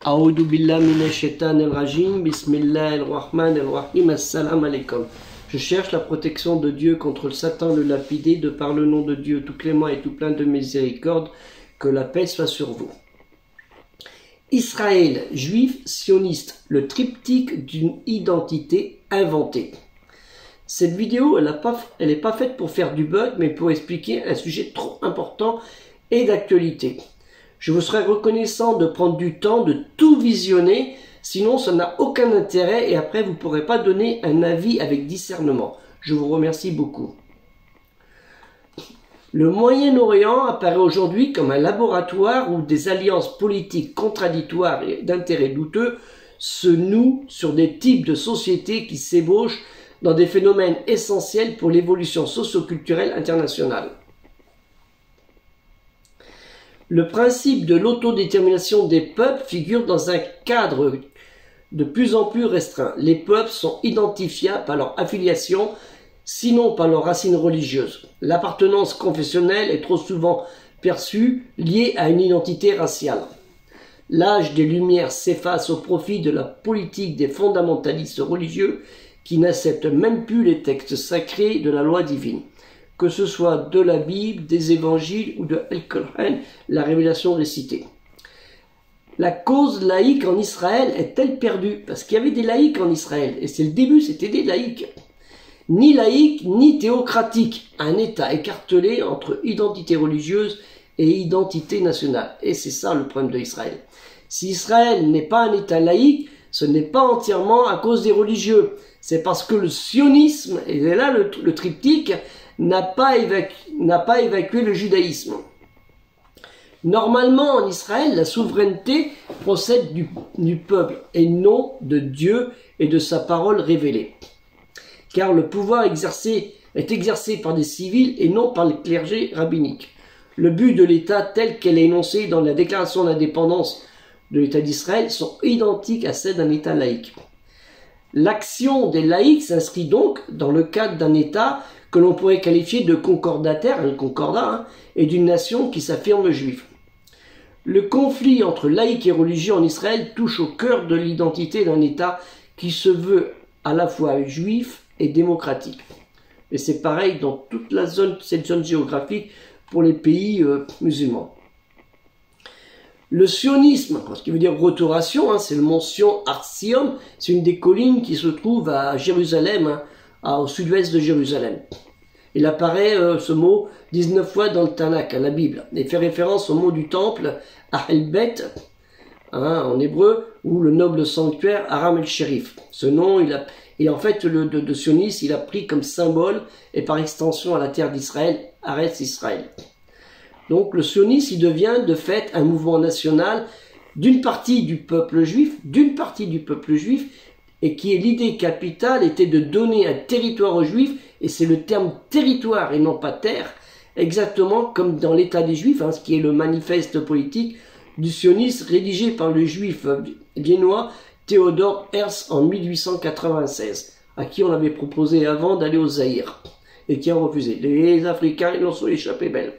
A'oudou billah minash shaitanir rajim, bismillahir rahmanir rahim, assalamu alaikum. Je cherche la protection de Dieu contre le Satan le lapidé, de par le nom de Dieu tout clément et tout plein de miséricorde, que la paix soit sur vous. Israël, juif, sioniste, le triptyque d'une identité inventée. Cette vidéo, elle n'est pas faite pour faire du buzz, mais pour expliquer un sujet trop important et d'actualité. Je vous serais reconnaissant de prendre du temps de tout visionner, sinon ça n'a aucun intérêt et après vous ne pourrez pas donner un avis avec discernement. Je vous remercie beaucoup. Le Moyen-Orient apparaît aujourd'hui comme un laboratoire où des alliances politiques contradictoires et d'intérêts douteux se nouent sur des types de sociétés qui s'ébauchent dans des phénomènes essentiels pour l'évolution socio-culturelle internationale. Le principe de l'autodétermination des peuples figure dans un cadre de plus en plus restreint. Les peuples sont identifiables par leur affiliation, sinon par leurs racines religieuses. L'appartenance confessionnelle est trop souvent perçue liée à une identité raciale. L'âge des Lumières s'efface au profit de la politique des fondamentalistes religieux qui n'acceptent même plus les textes sacrés de la loi divine, que ce soit de la Bible, des évangiles ou de Al-Qur'an, la révélation récitée. La cause laïque en Israël est-elle perdue? Parce qu'il y avait des laïcs en Israël, et c'est le début, c'était des laïcs. Ni laïque, ni théocratique, un État écartelé entre identité religieuse et identité nationale. Et c'est ça le problème d'Israël. Si Israël n'est pas un État laïque, ce n'est pas entièrement à cause des religieux. C'est parce que le sionisme, et là le triptyque, n'a pas évacué le judaïsme. Normalement, en Israël, la souveraineté procède du peuple et non de Dieu et de sa parole révélée. Car le pouvoir est exercé par des civils et non par le clergé rabbinique. Le but de l'État tel qu'elle est énoncée dans la déclaration d'indépendance de l'État d'Israël sont identiques à celles d'un État laïque. L'action des laïcs s'inscrit donc dans le cadre d'un État que l'on pourrait qualifier de concordataire, un concordat, et d'une nation qui s'affirme juive. Le conflit entre laïcs et religieux en Israël touche au cœur de l'identité d'un État qui se veut à la fois juif et démocratique. Et c'est pareil dans toute cette zone géographique pour les pays musulmans. Le sionisme, ce qui veut dire retoration, c'est le mont Sion, Har Sion, c'est une des collines qui se trouve à Jérusalem, au sud-ouest de Jérusalem. Il apparaît ce mot 19 fois dans le Tanakh, la Bible, et fait référence au mot du temple, Ahelbet, en hébreu, ou le noble sanctuaire Aram el-Sherif. Ce nom, en fait, de sionisme, il a pris comme symbole, et par extension à la terre d'Israël, Aretz Israël. Donc le sionisme, il devient de fait un mouvement national d'une partie du peuple juif, et qui est l'idée capitale était de donner un territoire aux juifs, et c'est le terme territoire et non pas terre, exactement comme dans l'État des Juifs, ce qui est le manifeste politique du sionisme rédigé par le juif viennois Théodore Herzl en 1896, à qui on avait proposé avant d'aller au Zaïre, et qui a refusé. Les Africains, ils en sont échappés belles.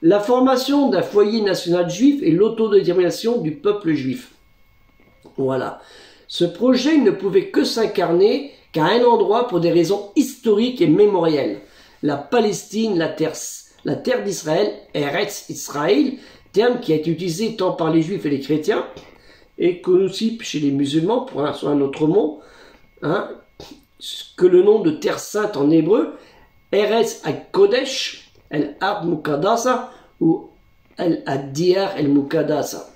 La formation d'un foyer national juif et l'autodétermination du peuple juif. Voilà. Ce projet ne pouvait que s'incarner qu'à un endroit pour des raisons historiques et mémorielles. La Palestine, la terre d'Israël, Eretz Israël, terme qui a été utilisé tant par les juifs et les chrétiens, et connu aussi chez les musulmans, pour un autre mot, que le nom de terre sainte en hébreu, Eretz al-Kodesh, El-Ard Mukadasa ou El-Adiyar El-Mukadasa.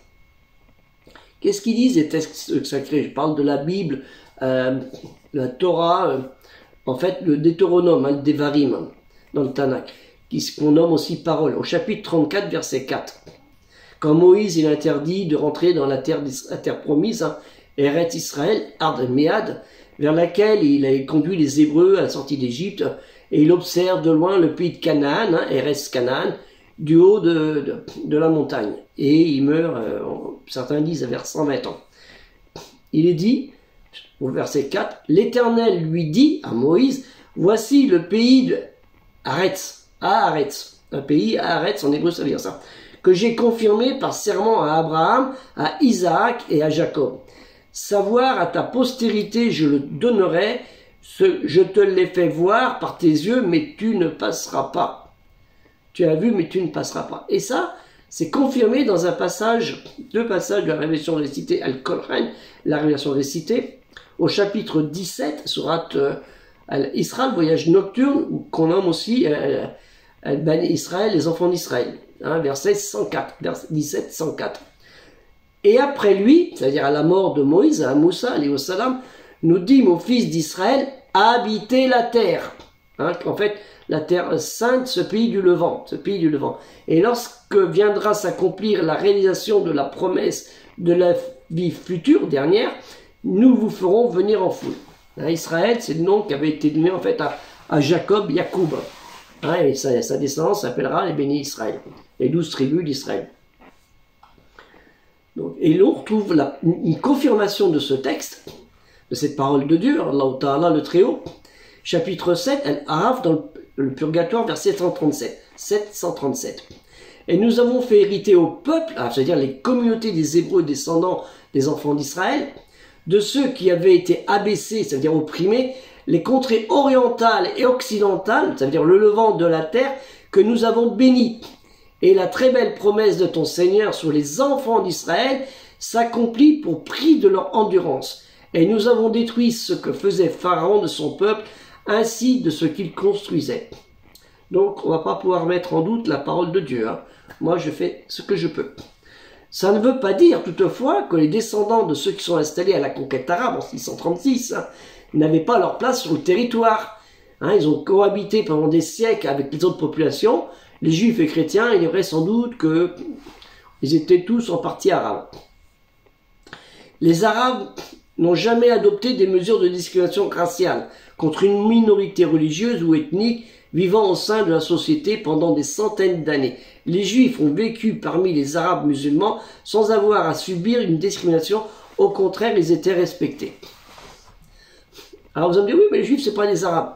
Qu'est-ce qu'ils disent les textes sacrés? Je parle de la Bible, la Torah, en fait le Deutéronome, le Devarim, dans le Tanakh, qu'on nomme aussi parole, au chapitre 34, verset 4. Quand Moïse il interdit de rentrer dans la terre promise, Eretz Israël, Ard Mead, vers laquelle il a conduit les Hébreux à la sortie d'Égypte, et il observe de loin le pays de Canaan, Eretz Canaan, du haut de la montagne. Et il meurt, certains disent, vers 120 ans. Il est dit, au verset 4, l'Éternel lui dit à Moïse, voici le pays de Aretz, un pays à Aretz, en hébreu ça veut dire ça, que j'ai confirmé par serment à Abraham, à Isaac et à Jacob. Savoir à ta postérité je le donnerai, je te l'ai fait voir par tes yeux, mais tu ne passeras pas. Tu as vu, mais tu ne passeras pas. Et ça, c'est confirmé dans un passage, deux passages de la révélation récitée, Al-Qur'an, la révélation récitée, au chapitre 17, sourate Israël, voyage nocturne, qu'on nomme aussi Bani Israël, les enfants d'Israël, hein, verset 104, verset 17, 104. Et après lui, c'est-à-dire à la mort de Moïse, à Moussa, alayhi salam, nous dîmes aux fils d'Israël, habiter la terre. Hein, en fait, la terre sainte, ce pays du Levant, Et lorsque viendra s'accomplir la réalisation de la promesse de la vie future, dernière, nous vous ferons venir en foule. Hein, Israël, c'est le nom qui avait été donné en fait à Jacob, Yacoub. Hein, et sa descendance s'appellera les bénis Israël, les 12 tribus d'Israël. Et l'on retrouve une confirmation de ce texte, de cette parole de Dieu, Allah Ta'ala le Très-Haut, chapitre 7, Al-Araf, dans le Purgatoire, verset 137, 737. Et nous avons fait hériter au peuple, c'est-à-dire les communautés des Hébreux descendants des enfants d'Israël, de ceux qui avaient été abaissés, c'est-à-dire opprimés, les contrées orientales et occidentales, c'est-à-dire le levant de la terre, que nous avons bénis. Et la très belle promesse de ton Seigneur sur les enfants d'Israël s'accomplit pour prix de leur endurance. Et nous avons détruit ce que faisait Pharaon de son peuple, ainsi de ce qu'il construisait. Donc, on ne va pas pouvoir mettre en doute la parole de Dieu. Hein. Moi, je fais ce que je peux. Ça ne veut pas dire, toutefois, que les descendants de ceux qui sont installés à la conquête arabe en 636 n'avaient pas leur place sur le territoire. Hein, ils ont cohabité pendant des siècles avec les autres populations. Les juifs et chrétiens, il est vrai sans doute qu'ils étaient tous en partie arabes. Les arabes n'ont jamais adopté des mesures de discrimination raciale contre une minorité religieuse ou ethnique vivant au sein de la société pendant des centaines d'années. Les juifs ont vécu parmi les arabes musulmans sans avoir à subir une discrimination, au contraire, ils étaient respectés. Alors vous allez me dire, oui, mais les juifs, c'est pas les arabes.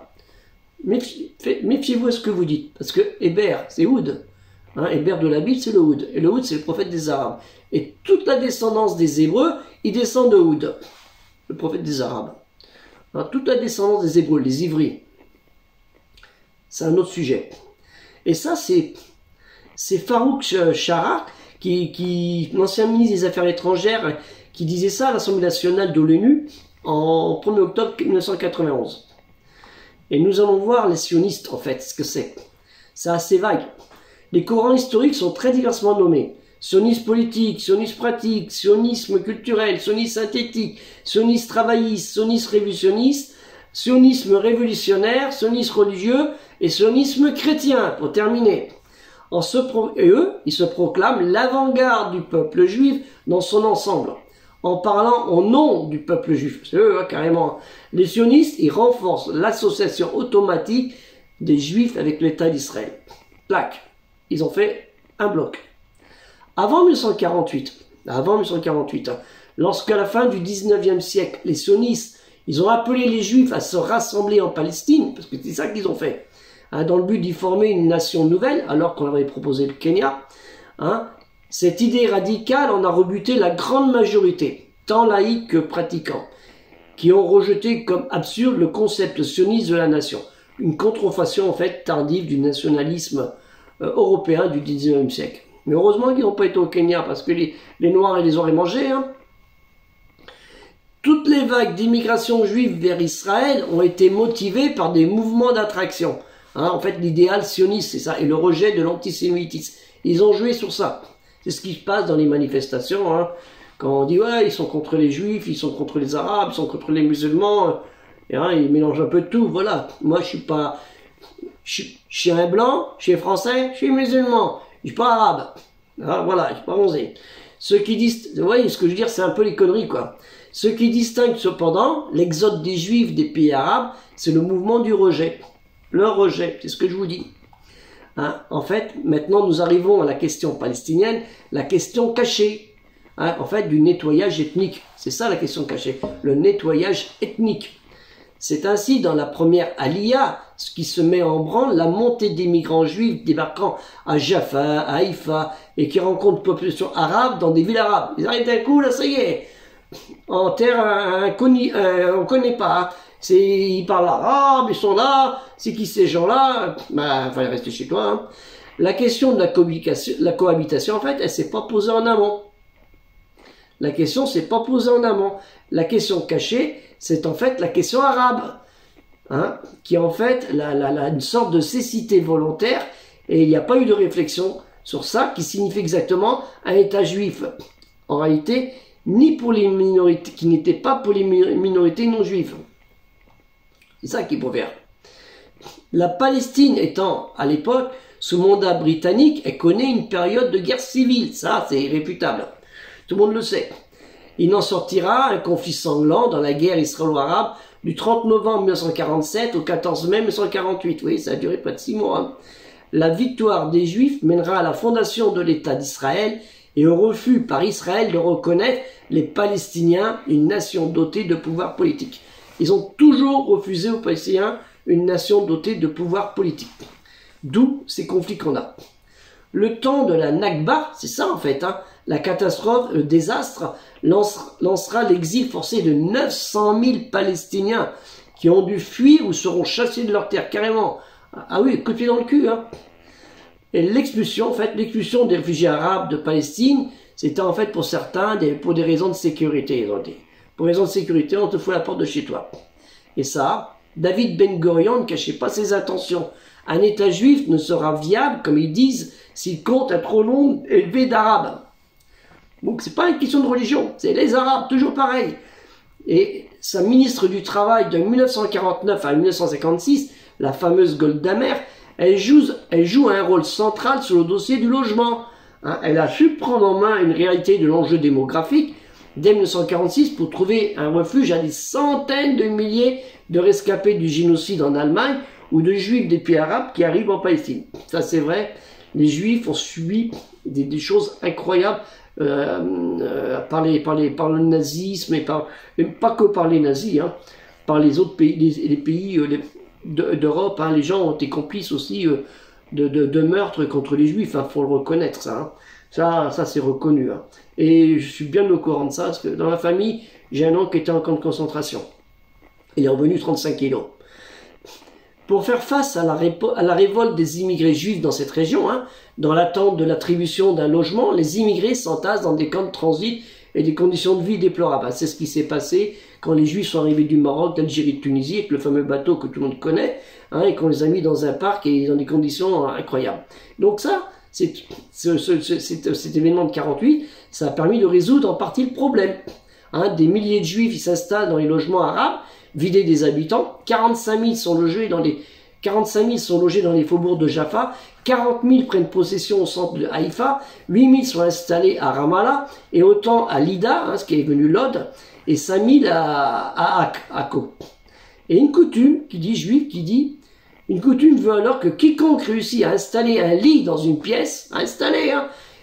Méfiez-vous à ce que vous dites, parce que Héber, c'est Oud. Hein, Héber de la Bible, c'est le Oud. Et le Oud, c'est le prophète des Arabes. Et toute la descendance des Hébreux, ils descendent de Oud, le prophète des Arabes. Hein, toute la descendance des Hébreux, les Ivris. C'est un autre sujet. Et ça, c'est Farouk Chara, l'ancien ministre des Affaires étrangères, qui disait ça à l'Assemblée nationale de l'ONU en 1er octobre 1991. Et nous allons voir les sionistes, en fait, ce que c'est. C'est assez vague. Les courants historiques sont très diversement nommés. Sionisme politique, sionisme pratique, sionisme culturel, sionisme synthétique, sionisme travailliste, sionisme révolutionniste, sionisme révolutionnaire, sionisme religieux et sionisme chrétien, pour terminer. Et eux, ils se proclament l'avant-garde du peuple juif dans son ensemble, en parlant au nom du peuple juif. C'est eux, hein, carrément. Les sionistes, ils renforcent l'association automatique des juifs avec l'État d'Israël. Plaque. Ils ont fait un bloc. Avant 1948, hein, lorsqu'à la fin du 19e siècle, les sionistes, ils ont appelé les juifs à se rassembler en Palestine, parce que c'est ça qu'ils ont fait, hein, dans le but d'y former une nation nouvelle, alors qu'on avait proposé le Kenya, hein. Cette idée radicale en a rebuté la grande majorité, tant laïque que pratiquants, qui ont rejeté comme absurde le concept sioniste de la nation. Une contrefaçon en fait tardive du nationalisme européen du 19e siècle. Mais heureusement qu'ils n'ont pas été au Kenya, parce que les Noirs ils les auraient mangés. Hein. Toutes les vagues d'immigration juive vers Israël ont été motivées par des mouvements d'attraction. Hein, en fait, l'idéal sioniste, c'est ça, et le rejet de l'antisémitisme. Ils ont joué sur ça. C'est ce qui se passe dans les manifestations, hein. Quand on dit, ouais, ils sont contre les juifs, ils sont contre les arabes, ils sont contre les musulmans, et, hein, ils mélangent un peu de tout, voilà. Moi, je suis un blanc, je suis français, je suis musulman, je suis pas arabe. Hein, voilà, je suis pas bronzé. Ceux qui disent, vous voyez, ce que je veux dire, c'est un peu les conneries, quoi. Ce qui distingue cependant l'exode des juifs des pays arabes, c'est le mouvement du rejet. Le rejet, c'est ce que je vous dis. Hein, en fait, maintenant nous arrivons à la question palestinienne, la question cachée, hein, en fait, du nettoyage ethnique. C'est ça la question cachée, le nettoyage ethnique. C'est ainsi dans la première Aliyah, ce qui se met en branle, la montée des migrants juifs débarquant à Jaffa, à Haïfa, et qui rencontrent une population arabe dans des villes arabes. Ils arrivent d'un coup, là, ça y est, en terre inconnue, on connaît pas. Ils parlent arabe, ils sont là, c'est qui ces gens-là? Ben, fallait rester chez toi. Hein. La question de la cohabitation, en fait, elle s'est pas posée en amont. La question s'est pas posée en amont. La question cachée, c'est en fait la question arabe, hein, qui est en fait une sorte de cécité volontaire, et il n'y a pas eu de réflexion sur ça, qui signifie exactement un État juif. En réalité, ni pour les minorités, qui n'étaient pas pour les minorités non juives. C'est ça qu'il faut faire. La Palestine étant, à l'époque, sous mandat britannique, elle connaît une période de guerre civile. Ça, c'est irréfutable. Tout le monde le sait. Il en sortira un conflit sanglant dans la guerre israélo-arabe du 30 novembre 1947 au 14 mai 1948. Oui, ça a duré près de 6 mois. Hein. La victoire des Juifs mènera à la fondation de l'État d'Israël et au refus par Israël de reconnaître les Palestiniens une nation dotée de pouvoir politique. Ils ont toujours refusé aux Palestiniens une nation dotée de pouvoir politique. D'où ces conflits qu'on a. Le temps de la Nakba, c'est ça en fait, hein, la catastrophe, le désastre, lancera l'exil forcé de 900 000 Palestiniens qui ont dû fuir ou seront chassés de leur terre, carrément. Ah oui, coup de pied dans le cul. Hein. Et l'expulsion, en fait, l'expulsion des réfugiés arabes de Palestine, c'était en fait pour certains, pour des raisons de sécurité. Pour raisons de sécurité, on te fout à la porte de chez toi. Et ça, David Ben Gurion ne cachait pas ses intentions. Un État juif ne sera viable, comme ils disent, s'il compte un trop long élevé d'Arabes. Donc c'est pas une question de religion, c'est les Arabes, toujours pareil. Et sa ministre du Travail de 1949 à 1956, la fameuse Golda Meir, elle joue un rôle central sur le dossier du logement. Hein, elle a su prendre en main une réalité de l'enjeu démographique dès 1946 pour trouver un refuge à des centaines de milliers de rescapés du génocide en Allemagne ou de juifs des pays arabes qui arrivent en Palestine. Ça c'est vrai, les juifs ont subi des choses incroyables par le nazisme et pas que par les nazis, hein, par les autres pays, les pays d'Europe, hein, les gens ont été complices aussi de meurtres contre les juifs, hein, faut le reconnaître ça. Hein. Ça c'est reconnu. Hein. Et je suis bien au courant de ça, parce que dans ma famille, j'ai un oncle qui était en camp de concentration. Il est revenu 35 kilos. Pour faire face à la révolte des immigrés juifs dans cette région, hein, dans l'attente de l'attribution d'un logement, les immigrés s'entassent dans des camps de transit et des conditions de vie déplorables. C'est ce qui s'est passé quand les juifs sont arrivés du Maroc, d'Algérie, de Tunisie, avec le fameux bateau que tout le monde connaît, hein, et qu'on les a mis dans un parc et dans des conditions incroyables. Donc ça, cet événement de 48, ça a permis de résoudre en partie le problème. Hein, des milliers de juifs ils s'installent dans les logements arabes, vidés des habitants, 45 000 sont logés dans les faubourgs de Jaffa, 40 000 prennent possession au centre de Haïfa, 8 000 sont installés à Ramallah, et autant à Lida, hein, ce qui est devenu Lod, et 5 000 à Akko. Et une coutume une coutume veut alors que quiconque réussit à installer un lit dans une pièce, hein,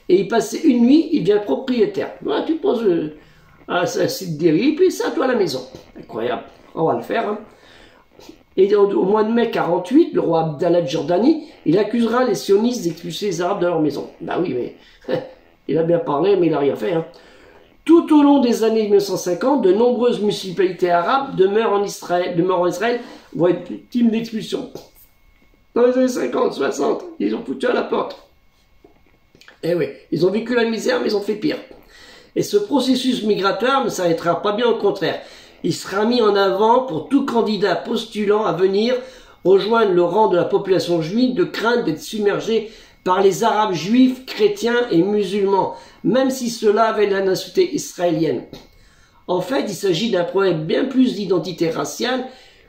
et y passer une nuit, il devient propriétaire. Voilà, tu poses un site dérive, puis ça, toi à la maison. Incroyable. On va le faire. Hein. Et au mois de mai 48, le roi Abdallah de Jordanie, il accusera les sionistes d'expulser les Arabes de leur maison. Ben oui, mais il a bien parlé, mais il n'a rien fait. Hein. Tout au long des années 1950, de nombreuses municipalités arabes demeurent en Israël, vont être victimes d'expulsion. Dans les années 50, 60, ils ont foutu à la porte. Eh oui, ils ont vécu la misère, mais ils ont fait pire. Et ce processus migratoire ne s'arrêtera pas bien, au contraire. Il sera mis en avant pour tout candidat postulant à venir rejoindre le rang de la population juive de crainte d'être submergé par les Arabes juifs, chrétiens et musulmans, même si cela avait la nationalité israélienne. En fait, il s'agit d'un problème bien plus d'identité raciale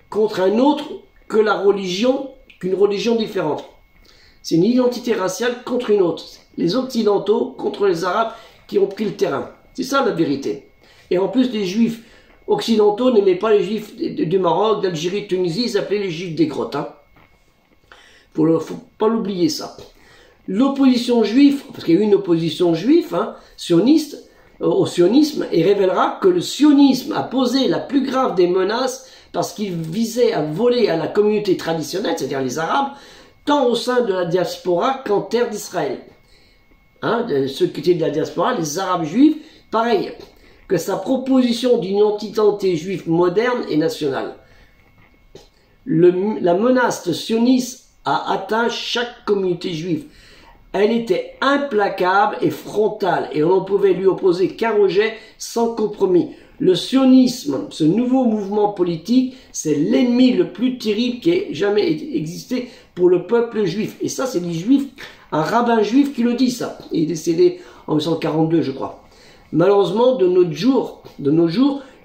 contre un autre que qu'une religion différente. C'est une identité raciale contre une autre. Les Occidentaux contre les Arabes qui ont pris le terrain. C'est ça la vérité. Et en plus, les Juifs occidentaux n'aimaient pas les Juifs du Maroc, d'Algérie, de Tunisie, ils s'appelaient les Juifs des grottes. Hein. Faut pas l'oublier ça. L'opposition juive, parce qu'il y a eu une opposition juive, hein, sioniste, au sionisme, et révélera que le sionisme a posé la plus grave des menaces parce qu'il visait à voler à la communauté traditionnelle, c'est-à-dire les Arabes, tant au sein de la diaspora qu'en terre d'Israël. hein, ceux qui étaient de la diaspora, les Arabes juifs, pareil, que sa proposition d'une identité juive moderne et nationale. La menace sioniste a atteint chaque communauté juive. Elle était implacable et frontale, et on ne pouvait lui opposer qu'un rejet sans compromis. Le sionisme, ce nouveau mouvement politique, c'est l'ennemi le plus terrible qui ait jamais existé pour le peuple juif. Et ça, c'est des juifs, un rabbin juif qui le dit, ça. Il est décédé en 1942, je crois. Malheureusement, de nos jours,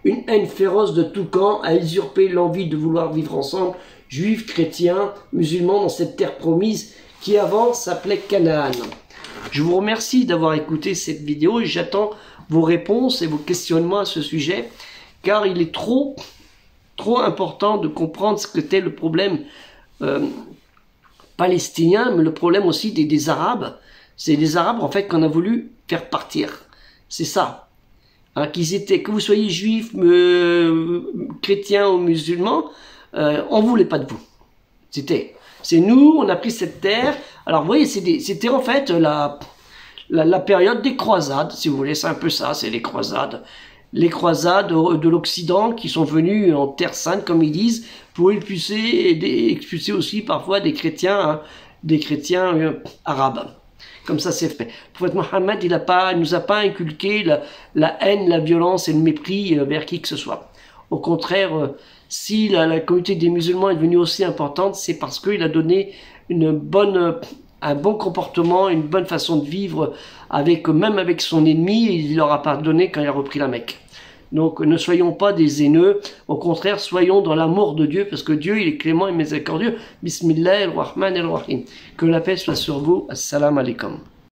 une haine féroce de tout camp a usurpé l'envie de vouloir vivre ensemble, juifs, chrétiens, musulmans, dans cette terre promise qui avant s'appelait Canaan. Je vous remercie d'avoir écouté cette vidéo et j'attends vos réponses et vos questionnements à ce sujet, car il est trop important de comprendre ce que était le problème palestinien, mais le problème aussi des Arabes. C'est les Arabes, en fait, qu'on a voulu faire partir. C'est ça. Hein, que vous soyez juifs, chrétiens ou musulmans, on ne voulait pas de vous. C'est nous, on a pris cette terre. Alors vous voyez, c'était en fait la période des croisades, si vous voulez, c'est un peu ça, c'est les croisades. Les croisades de l'Occident qui sont venues en Terre Sainte, comme ils disent, pour expulser aussi parfois des chrétiens arabes. Comme ça c'est fait. Le prophète Mohammed, il nous a pas inculqué la haine, la violence et le mépris vers qui que ce soit. Au contraire, si la communauté des musulmans est devenue aussi importante, c'est parce qu'il a donné un bon comportement, une bonne façon de vivre, même avec son ennemi, il leur a pardonné quand il a repris la Mecque. Donc ne soyons pas des haineux, au contraire, soyons dans l'amour de Dieu, parce que Dieu, il est clément et miséricordieux. Bismillah ar-Rahman ar-Rahim. Que la paix soit sur vous. Assalamu alaikum.